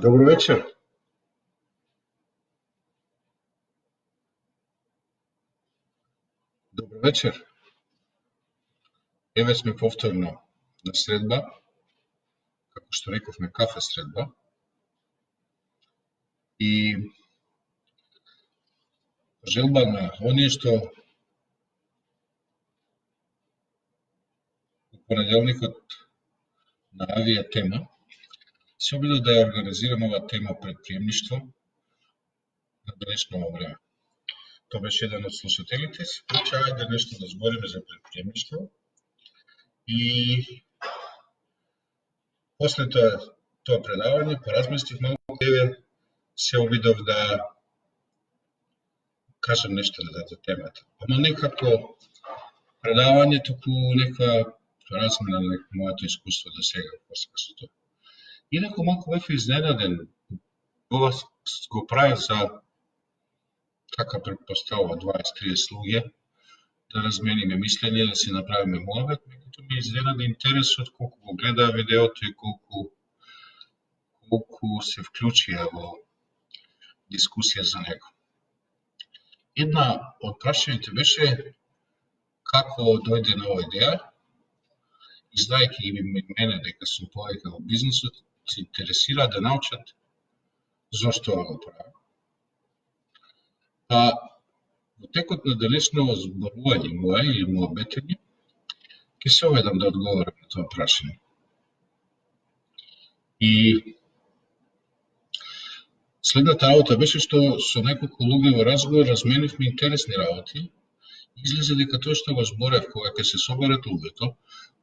Dobro večer. Dobro večer. Еве сме повторно на средба, како што рековме кафе средба. И желба на оние што у понеделникот најавија тема, се обидов да ја организирам оваа тема предприемништво на денешно време. Тоа беше еден од слушателите, се прича, ајде нешто да збориме за предприемништво. И после тоа предавање, поразмислив малку, се обидов да кажам нешто за темата. Ама некако предавање, туку некаква размена на моето искуство до сега со тоа. Инаку малку бев изненаден, ова го правев за, така предпоставува, 20-30 луѓе, да размениме мислење, да си направиме муабет, меѓутоа ми изненади интересот колку го гледаа видеото и колку се вклучија во дискусија за него. Една од прашањето беше како дојде на оваа идеја, и знаејќи ги мене дека сум повеќе во бизнисот, се интересира да научат зошто го правам. Па, во текот на денешно зборување мое или муабетење, ќе се обидам да одговорам на тоа прашање. И следната работа беше што со неколку луѓе во разговор разменивме интересни работи. Излезе дека тоа што го зборев, кога ќе се соберат луѓето,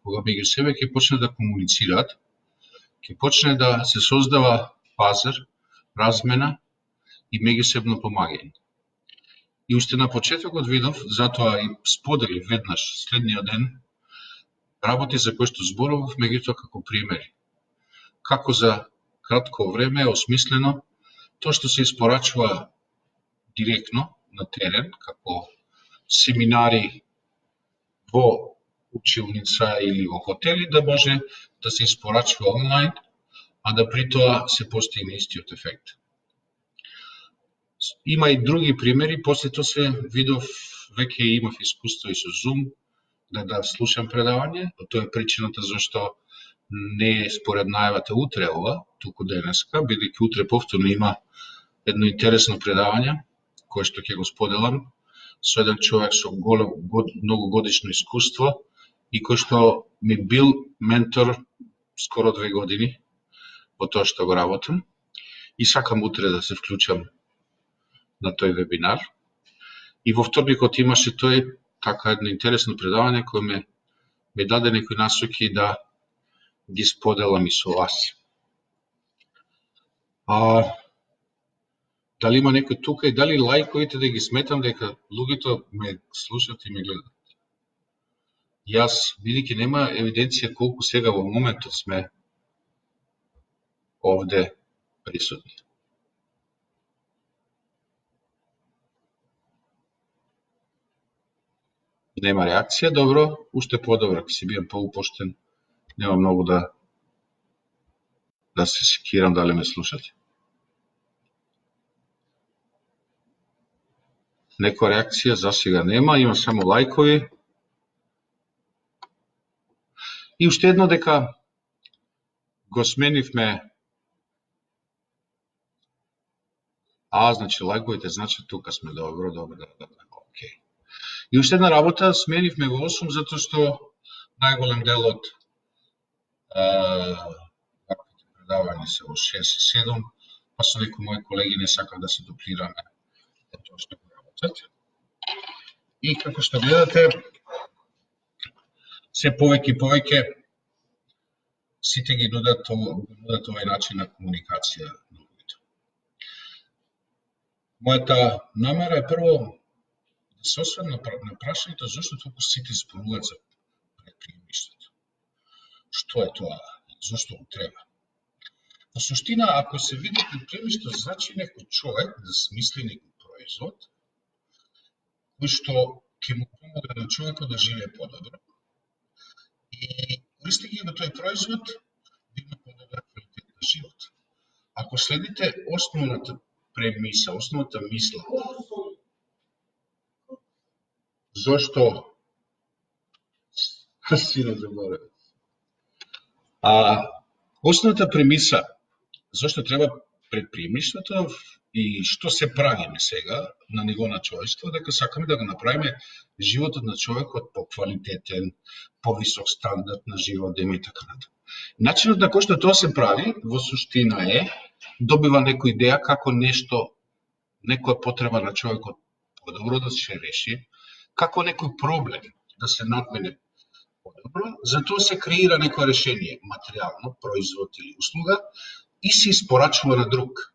кога меѓу себе ќе почне да комуницираат, ќе почне да се создава пазар, размена и меѓусебно помагање. И уште на почетокот видов, затоа и споделив веднаш следниот ден, работи за кои што зборував, меѓутоа како примери. Како за кратко време е осмислено тоа што се испорачува директно на терен, како семинари во училница или во хотели, да може да се испорачува онлайн, а да при тоа се постигне истиот ефект. Има и други примери, после тоа се видов, веќе имав искуство и со Zoom, да слушам предавање, тоа е причината зашто не е според најавата утре ова, туку денеска, бидејќи утре повторно има едно интересно предавање, кое што ќе го споделам, со еден човек со многогодишно искуство и кој што ми бил ментор скоро 2 години во тоа што го работам. И сакам утре да се вклучам на тој вебинар. И во вторникот имаше тој така едно интересно предавање кој ме даде некои насоки да ги споделам и со вас. Дали има некој тука и дали лајковите да ги сметам дека луѓето ме слушат и ме гледат? Јас, бидејќи нема евиденција колку сега во моментот сме овде присутни. Нема реакција, добро, уште подобро, ќе си биам поупоштен, нема многу да се секирам дали ме слушате. Некоја реакција за сега нема, има само лајкови. И уште едно дека го сменивме. Значи лајковите значи тука сме, добро, окей. И уште една работа, сменивме во 8 затоа што најголем дел од предавање се во 6 и 7, па со некои мои колеги не сакам да се дуплираме на тоа што го работат. И како што гледате, се повеќе и повеќе сите ги нудат овој начин на комуникација на луѓето. Мојата намера е прво да се осврнам на прашањето зашто толку сите зборуваат за предприемништвото. Што е тоа? Зошто го треба? Во суштина, ако се види предприемништво, значи некој човек да смисли некој производ кој што ќе му помогне на човекот да живее подобро и користејќи го тој производ да има подобар квалитет на живот. ако следите основната премиса, основната мисла, зошто си не заборев. Основната премиса, зошто треба предприемништвото и што се правиме сега на ниво на човештво, дека сакаме да го направиме животот на човекот поквалитетен, повисок стандард на живот, да има и така натаму. Начинот на кој што тоа се прави, во суштина добива некоја идеја како некоја потреба на човекот подобро да се реши, како некој проблем да се надмене подобро, затоа се креира некој решение, материјално, производ или услуга, и се испорачува на друг.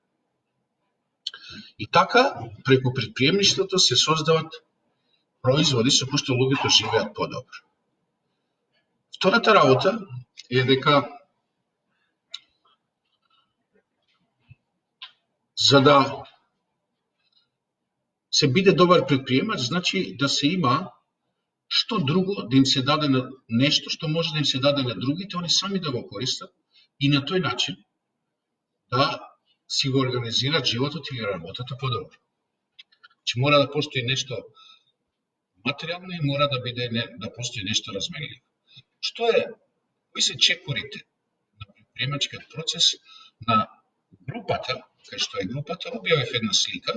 И така, преку предприемништвото се создават производи со кои што луѓето живеат подобро. Втората работа е дека за да се биде добар предприемач, значи да се има што друго да им се даде на нешто што може да им се даде на другите, они сами да го користат и на тој начин да си го организираат животот или работата подобро. Че мора да постои нешто материјално и мора да постои нешто разменливо. Кои се чекорите на предприемачкиот процес на групата, кај што е групата, објавив една слика,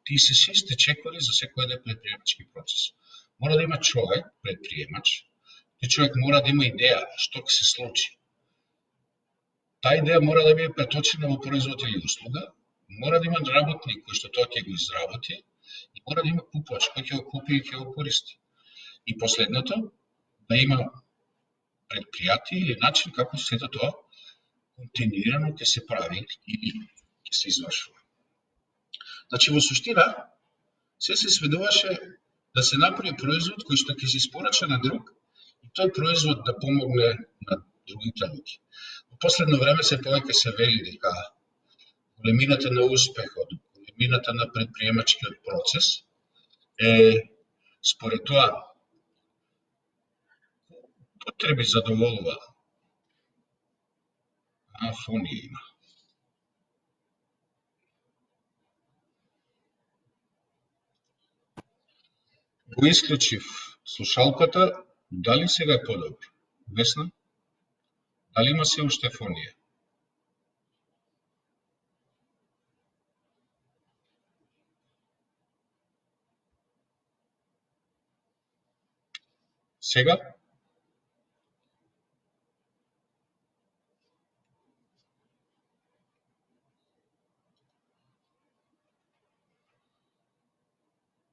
тие се 6 чекори за секој еден предприемачки процес. Мора да има човек, предприемач, тој човек мора да има идеја што ќе се случи. Таа идеја мора да биде преточена во производ или услуга, мора да има работник кој што тоа ќе го изработи и мора да има купувач кој ќе го купи и ќе го користи. И последното, да има предпријатие или начин како сето тоа континуирано ќе се прави или ќе се извршува. Значи, во суштина, се сведуваше да се направи производ кој што ќе се испорача на друг и тој производ да помогне на другите луѓе. Во последно време се повеќе се вели дека големината на успехот, големината на предприемачкиот процес е според тоа потреби задоволува. Фонија има. Го исклучив слушалката, дали сега е подобро? Весна? Дали има се уште фонија? Сега?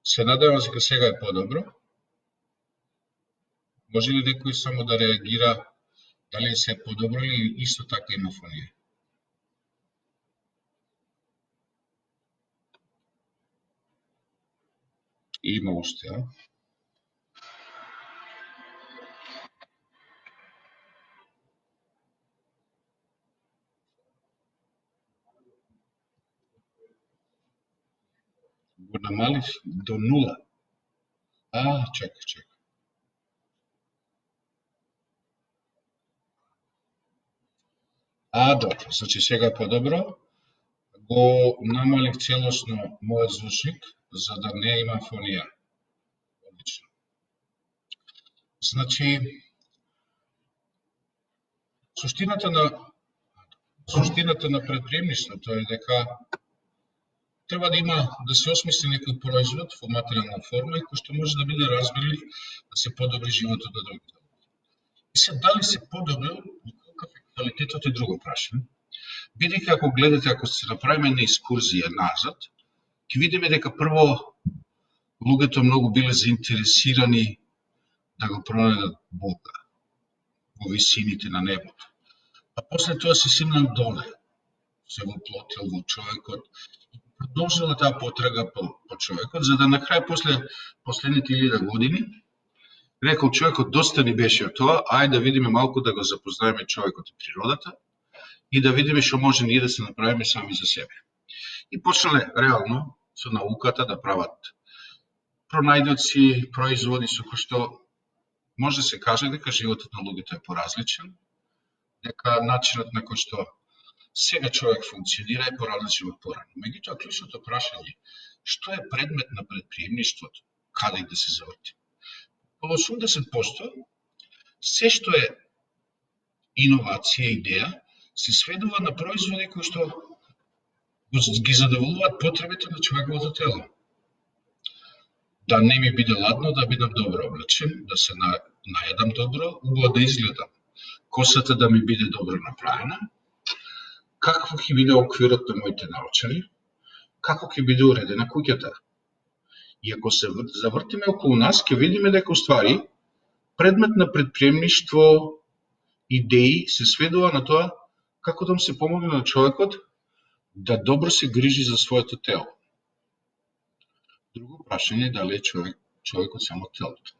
Се надевам дека сега е подобро. Може ли некој само да реагира дали се е подобро или исто така има фонија? Има уште, а? Го намалив до 0. Чека. Добро, значи сега е подобро. Го намалив целосно мојот звучник, за да не има фонија. Одлично. Значи, суштината на предприемништвото е дека треба да се осмисли некој производ во материјална форма кој што може да биде разменлив, да се подобри животот на другите. И се дали се подобри, каков е квалитетот е друго прашање. Бидејќи ако се направиме една екскурзија назад, ќе видиме дека прво луѓето многу биле заинтересирани да го пронајдат Бога во висините на небото. А после тоа се симнал доле, се воплотил во човекот и продолжила таа потрага по човекот, за да на крај последните 1000 години рекол човекот доста ни беше од тоа, ајде да видиме малку да го запознаеме човекот и природата и да видиме што може ние да се направиме сами за себе. И почнале реално со науката да прават пронајдоци, производи со кои што може да се каже дека животот на луѓето е поразличен, дека начинот на кој што Сега човек функционира и поразличен од порано. Меѓутоа, клучното прашање, што е предмет на предприемништвото, каде и да се заврти? По 80% се што е иновација, идеја, се сведува на производи кои што ги задоволуваат потребите на човековото тело. Да не ми биде ладно, да бидам добро облечен, да се најадам добро, убаво да изгледам. Косата да ми биде добро направена, какво ќе биде оквирот на моите наочари, како ќе биде уредена куќата. И ако се завртиме околу нас, ќе видиме дека уствари предмет на предприемништво, идеи се сведува на тоа како да му се помогне на човекот да добро се грижи за своето тело. Друго прашање е дали е човекот само телото.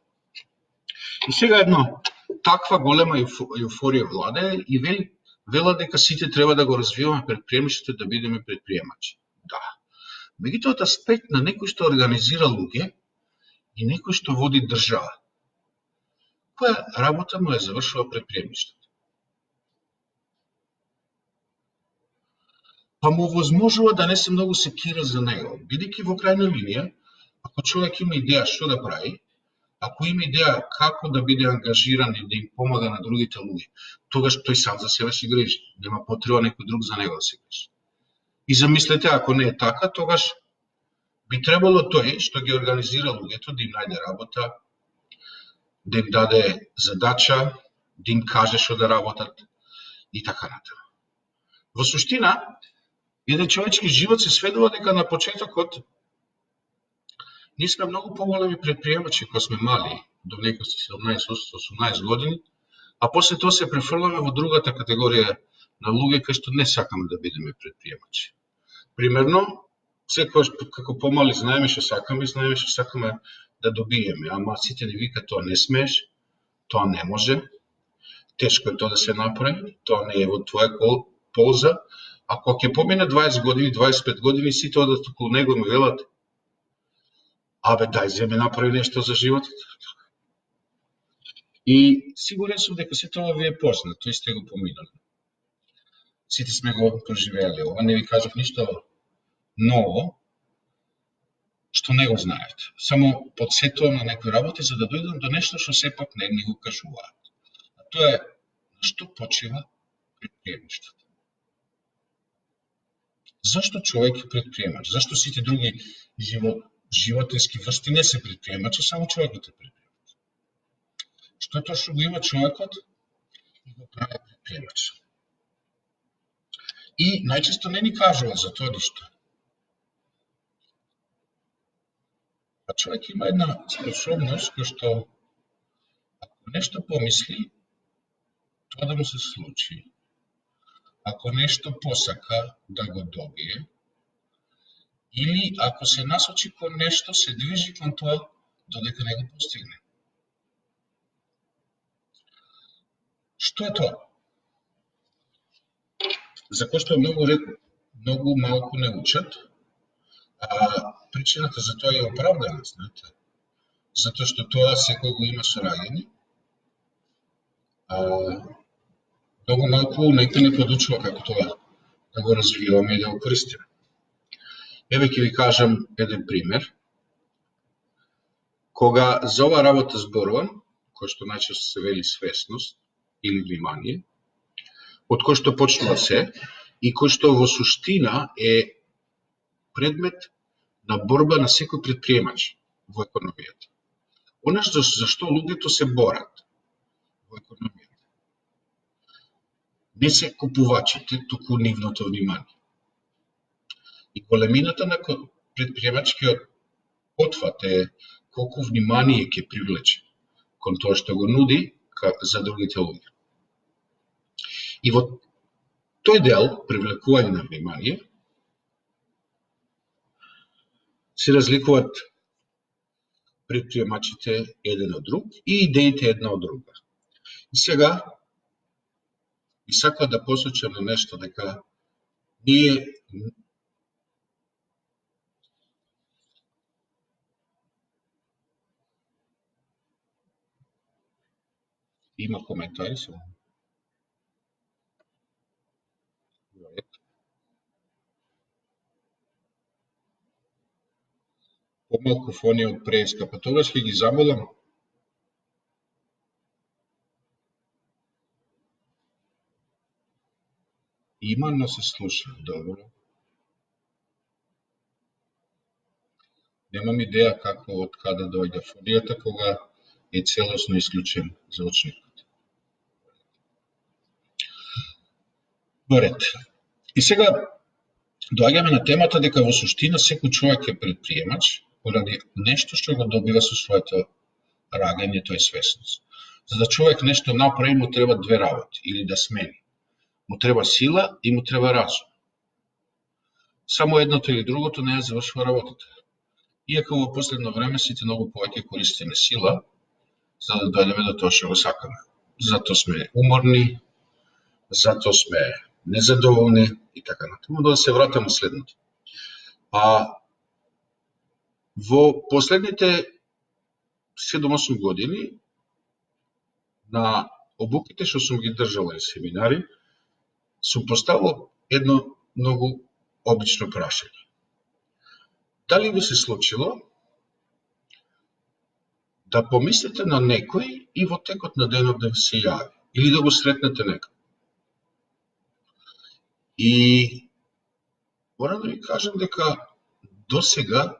И сега едно, таква голема еуфорија владе и вела дека сите треба да го развиваме предприемништвото да бидеме предприемачи. Да. Меѓутоа аспект на некој што организира луѓе и некој што води држава. Која работа му е завршува предприемништвото? Па му возможува да не се многу секира за него, бидејќи во крајна линија, ако човек има идеја што да прави, ако има идеја како да биде ангажиран и да им помага на другите луѓе, тогаш тој сам за себе се грижи, нема потреба некој друг за него да се грижи. И замислете, ако не е така, тогаш би требало тој што ги организира луѓето да им најде работа, да им даде задача, да им каже што да работат и така натаму. Во суштина, еден човечки живот се сведува дека на почетокот ние сме многу поголеми предприемачи кога сме мали, до некои 17-18 години, а после тоа се префрламе во другата категорија на луѓе кои што не сакаме да бидеме предприемачи. Примерно, секогаш како помали знаеме што сакаме да добиеме, ама сите ни вика тоа не смееш, тоа не може, тешко е тоа да се направи, тоа не е во твоја полза, а кога ќе помине 20 години, 25 години, сите одат околу него и му велат абе, дај, земе направи нешто за животот. И сигурен сум дека се тоа ви е познато и сте го поминали. Сите сме го преживеали ова, не ви кажав ништо ново, што не го знаете. Само подсетувам на некои работи, за да дојдам до нешто што сепак не ни го кажуваат. А тоа е, на што почива предприемништвото. Зашто човек е предприемач? Зашто сите други животински врсти не се предприемачи, само човекот е предприемач? Што е тоа што го има човекот и го прави предприемач? И најчесто не ни кажува за тоа ништо. А човек има една способност која што ако нешто помисли, тоа да му се случи. Ако нешто посака да го добие, или ако се насочи кон нешто, се движи кон тоа додека не го постигне. Што е тоа? За кој што многу малку не учат, а причината за тоа е оправдана, знаете. Затоа што тоа секој го има со раѓање, многу малку некој не подучува како тоа да го развиваме и да го користиме. Еве ќе ви кажам еден пример. Кога за ова работа зборувам, кој што најчесто се вели свесност или внимание, од кој што почнува се и кој што во суштина е предмет на борба на секој предприемач во економијата. Она за што луѓето се борат во економијата не се купувачите, туку нивното внимание. И големината на предприемачкиот потфат е колку внимание ќе привлече кон тоа што го нуди за другите луѓе. И во тој дел, привлекување на внимание, се разликуваат предприемачите еден од друг и идеите една од друга. И сега, и сакам да посочам на нешто, дека ние има коментари само. помалку фони од преска, па тогаш ќе ги заболам. Има, но се слуша. Добро. Немам идеја како од каде доаѓа фонијата кога е целосно исклучен звучникот. Поред. И сега доаѓаме на темата дека во суштина секој човек е предприемач поради нешто што го добива со своето раѓање, тоа е свесност. За да човек нешто направи, му треба две работи или да смени. Му треба сила и му треба разум. Само едното или другото не ја завршува работата. Иако во последно време сите многу повеќе користиме сила за да дојдеме до тоа што го сакаме. Зато сме уморни, зато сме незадоволни и така натаму. Да се вратам на следното. Во последните 7-8 години на обуките што сум ги држал и семинари, сум поставил едно многу обично прашање. Дали ви се случило да помислите на некој и во текот на денот да ви се јави или да го сретнете некој? И морам да ви кажам дека до сега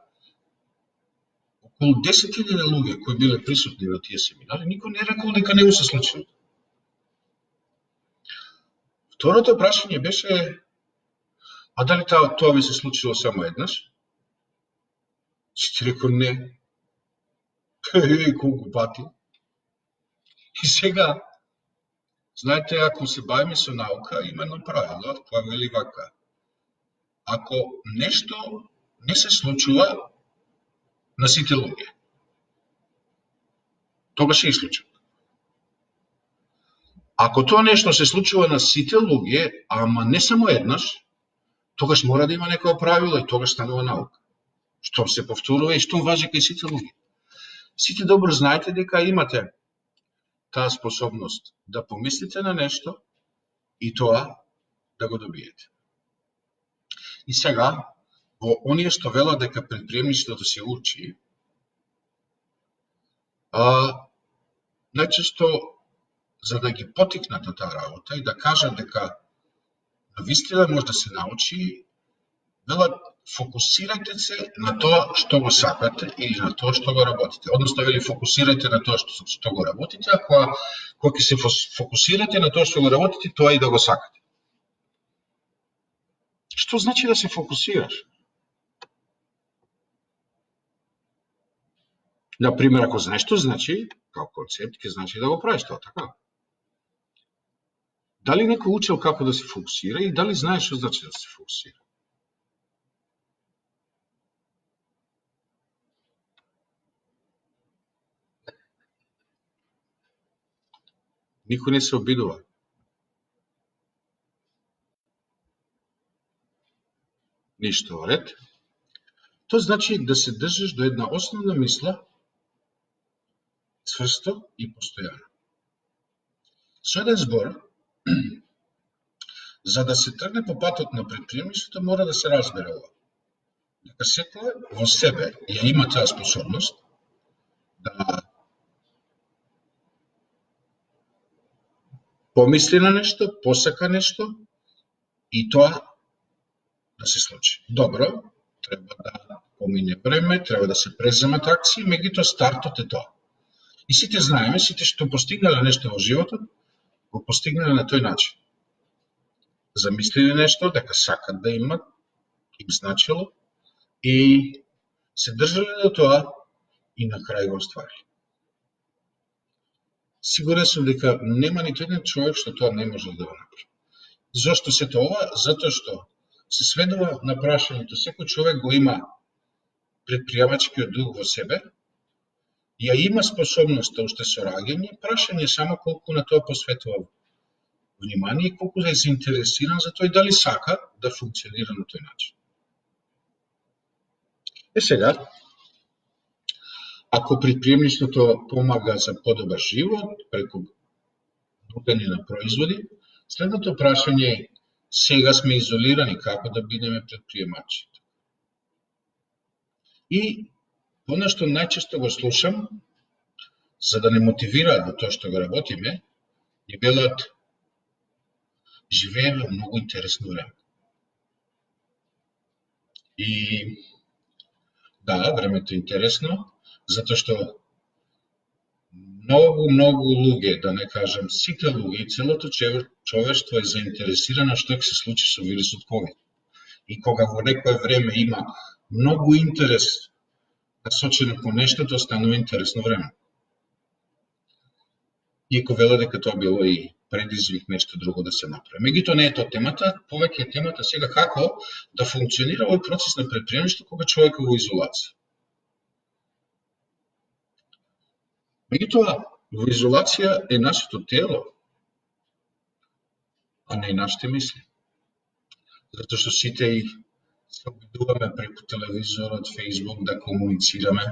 околу 10.000 луѓе кои биле присутни на тие семинари, никој не рекол дека не му се случило. Второто прашање беше, а дали тоа ви се случило само еднаш? Сите рекол не. Колку пати. И сега, знаете, ако се бавиме со наука, има едно правило, која вели вака. Ако нешто не се случува на сите луѓе, тогаш се исклучува. Ако тоа нешто се случува на сите луѓе, ама не само еднаш, тогаш мора да има некоја правило и тогаш станува наука. Штом се повторува и штом важи кај сите луѓе. Сите добро знаете дека имате таа способност да помислите на нешто и тоа да го добиете. И сега, во оние што велат дека предприемништвото се учи, најчесто за да ги потикнат на таа работа и да кажат дека навистина може да се научи, велат фокусирајте се на тоа што го сакате или на тоа што го работите. Односно, вели фокусирајте на тоа што го работите, а кога ќе се фокусирате на тоа што го работите, тоа и да го сакате. Што значи да се фокусираш? Например, ако знаеш што значи, као концепт, ќе значи да го правиш тоа, така? Дали некој учел како да се фокусира и дали знаеш што значи да се фокусира? Никој не се обидува. Ништо ред. Тоа значи да се држиш до една основна мисла, цврсто и постојано. Со еден збор, за да се тргне по патот на предприемништвото, мора да се разбере ова. Дека секој во себе ја има таа способност да помисли на нешто, посака нешто и тоа да се случи. Добро, треба да помине време, треба да се преземат акции, меѓутоа стартот е тоа. И сите знаеме, сите што постигнале нешто во животот, го постигнале на тој начин. Замислиле нешто, дека сакат да имат, им значило, и се држале до тоа и на крај го остварили. Сигурен сум дека нема ниту еден човек што тоа не може да го направи. Зошто се тоа? Затоа што се сведува на прашањето, секој човек го има предприемачкиот дух во себе, ја има способноста уште со раѓање, прашање само колку на тоа посветува внимание и колку е заинтересиран за тоа и дали сака да функционира на тој начин. Сега, ако предприемништвото помага за подобар живот преку нудење на производи, следното прашање е: сега сме изолирани, како да бидеме предприемачи? И Оно што најчесто го слушам, за да не мотивираат во тоа што го работиме, ни велат живееме многу интересно време. И да, времето е интересно, затоа што многу луѓе, да не кажам сите луѓе и целото човештво е заинтересирано што ќе се случи со вирусот COVID. И кога во некое време има многу интерес насочено по нешто, тоа станува интересно време. Иако вела дека тоа било и предизвик нешто друго да се направи. Меѓутоа не е тоа темата, повеќе е темата сега како да функционира овој процес на предприемништво кога човек е во изолација. Меѓутоа, во изолација е нашето тело, а не и нашите мисли. Затоа што сите и се обидуваме преку телевизорот, Facebook да комуницираме,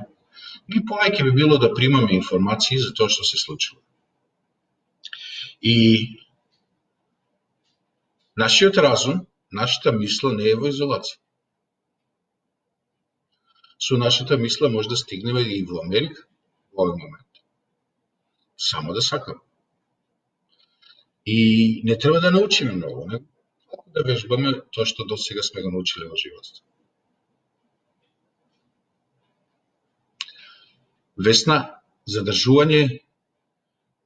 или повеќе би било да примаме информации за тоа што се случува. И нашиот разум, нашата мисла не е во изолација. Со нашата мисла може да стигнеме и во Америка во овој момент. Само да сакаме. И не треба да научиме многу, не? Да вежбаме тоа што до сега сме го научиле во животот. Весна, задржување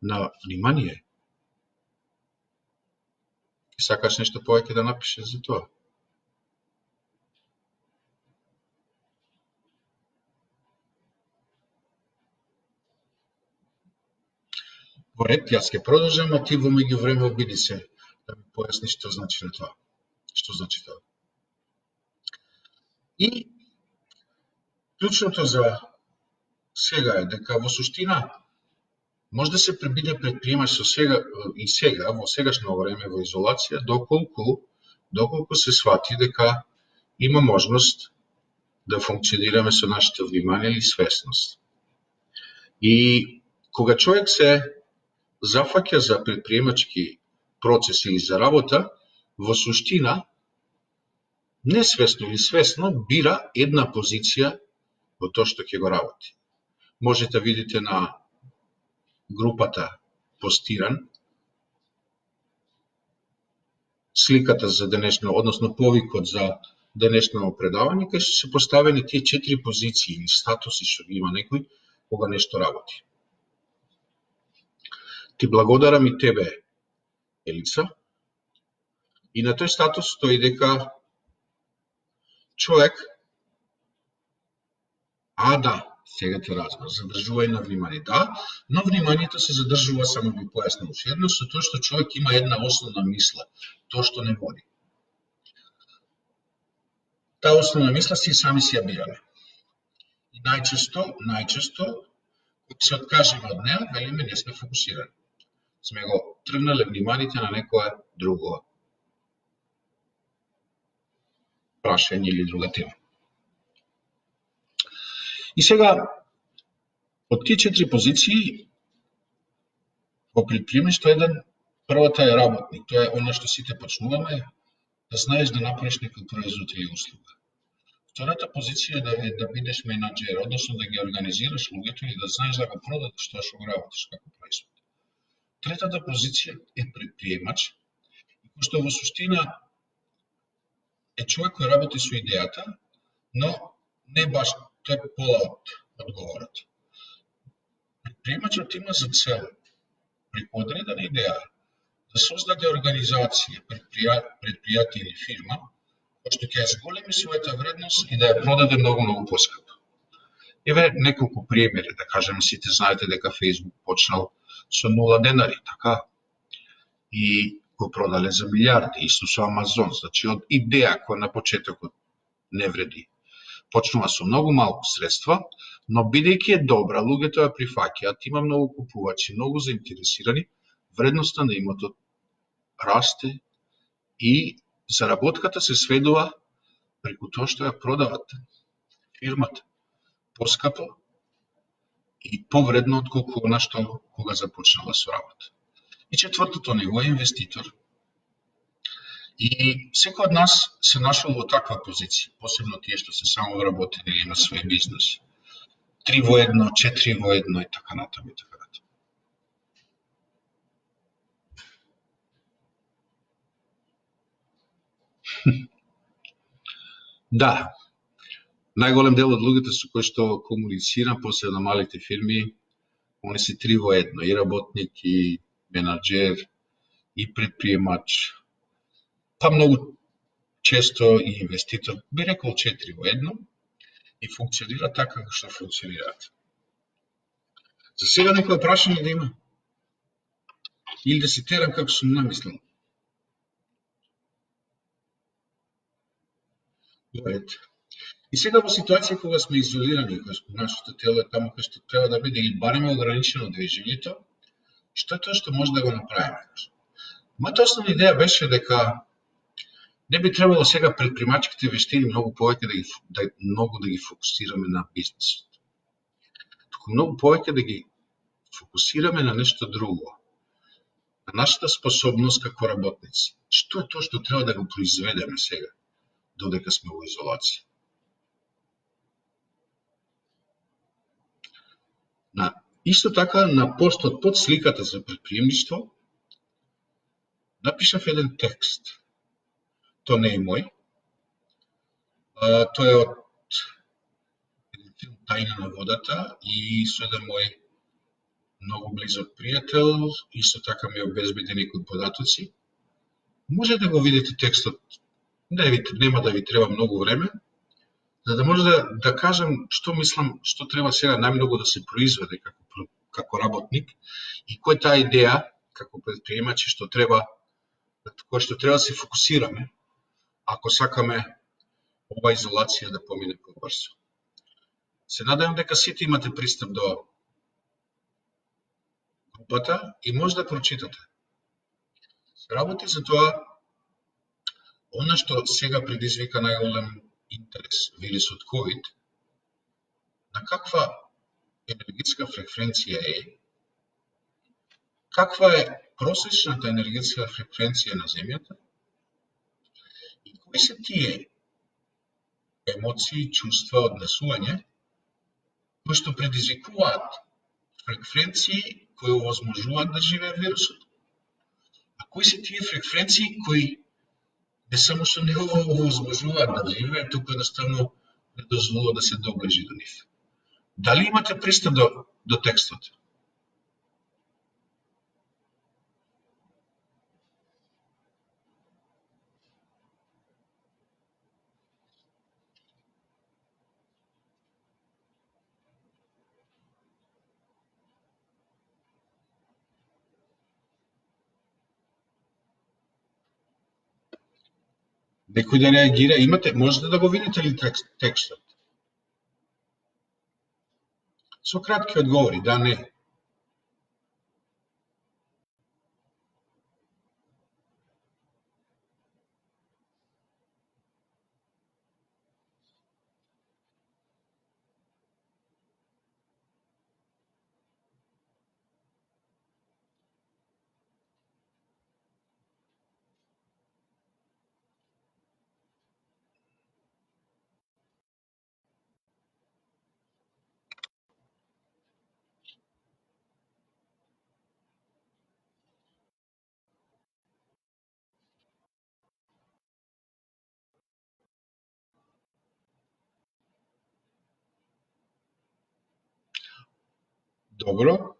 на внимание. Сакаш нешто повеќе да напишеш за тоа? Во ред, јас ќе продолжам, а ти во меѓувреме обиди се да ми појасниш што значи тоа. Што значи тоа? И клучното за сега е дека во суштина може да се биде предприемач со сега и сега во сегашно време во изолација доколку се свати дека има можност да функционираме со нашето внимание или свесност. И кога човек се зафаќа за предприемачки процес или за работа, во суштина несвесно или свесно бира една позиција во тоа што ќе го работи. Можете да видите на групата постиран сликата за денешно, односно повикот за денешно предавање, кај што се поставени тие 4 позиции или статуси што ги има некој кога нешто работи. Ти благодарам и тебе, Елица, и на тој статус стои дека човек, сега те разбрав, задржување на внимание, да, но вниманието се задржува, само би појаснил уште едно, со тоа што човек има една основна мисла, тоа што не води. Таа основна мисла си сами си ја бираме. И најчесто, кога се откажеме од неа, велиме не сме фокусирани. Сме го тргнале вниманието на некое друго прашање или друга тема. И сега, од тие 4 позиции, во предприемништво првата е работник. Тоа е она што сите почнуваме, да знаеш да направиш некој производ или услуга. Втората позиција е да бидеш менаџер, односно да ги организираш луѓето и да знаеш да го продадеш тоа што го работиш како производ. Третата позиција е предприемач, што во суштина е човек кој работи со идејата, но не баш тој е пола од одговорот. Предприемачот има за цел преку одредена идеја да создаде организација, предпријатие или фирма, која што ќе ја зголеми својата вредност и да ја продаде многу поскапо. Еве неколку примери, да кажеме, сите знаете дека Facebook почнал со 0 денари, така? И го продале за милиарди, исто со Амазон, значи од идеја која на почетокот не вреди. Почнува со многу малку средства, но бидејќи е добра, луѓето ја прифаќаат, има многу купувачи, многу заинтересирани, вредноста на имотот расте и заработката се сведува преку тоа што ја продават фирмата поскапо и повредно отколку она што кога започнала со работа. И четвртото ниво е инвеститор. И секој од нас се нашол во таква позиција, посебно тие што се само вработени или имат свој бизнес. 3 во 1, 4 во 1 и така натаму и така натаму. Да, најголем дел од луѓето со кои што комуницирам, после на малите фирми, они се 3 во 1, и работник, и менаџер, и предприемач, па многу често и инвеститор, би рекол 4 во 1, и функционира така како што функционираат. За сега некој прашање да има? Или да се терам како сум намислил? Добре. И сега во ситуација кога сме изолирани, кога нашето тело е таму кај што треба да биде или барем ограничено движењето, што е тоа што може да го направиме? Мојата основна идеја беше дека не би требало сега предпримачките вештини многу повеќе да ги фокусираме на бизнисот. Туку многу повеќе да ги фокусираме на нешто друго. На нашата способност како работници. Што е тоа што треба да го произведеме сега, додека сме во изолација? Исто така, на постот под сликата за предприемништво, напишав еден текст. Тоа не е мој. Тоа е од еден филм Тајна на водата и со еден мој многу близок пријател, исто така ми обезбеди некои податоци. Може да го видите текстот, нема да ви треба многу време, за да може да кажам што мислам, што треба сега најмногу да се произведе како работник и која е таа идеја како предприемачи која што треба да се фокусираме ако сакаме ова изолација да помине побрзо. Се надевам дека сите имате пристап до групата и може да прочитате. Се работи за тоа, она што сега предизвика најголем интерес, вирусот COVID, на каква енергетска фреквенција е, каква е просечната енергетска фреквенција на Земјата и кои се тие емоции, чувства, однесување кои што предизвикуваат фреквенции кои овозможуваат да живее вирусот, а кои се тие фреквенции кои не само што не овозможуваат да живее, туку едноставно не дозволува да се доближи до нив. Дали имате пристап до текстот? Некој да реагира? Можете да го видите ли текстот? Со кратки одговори, да, не. Добро.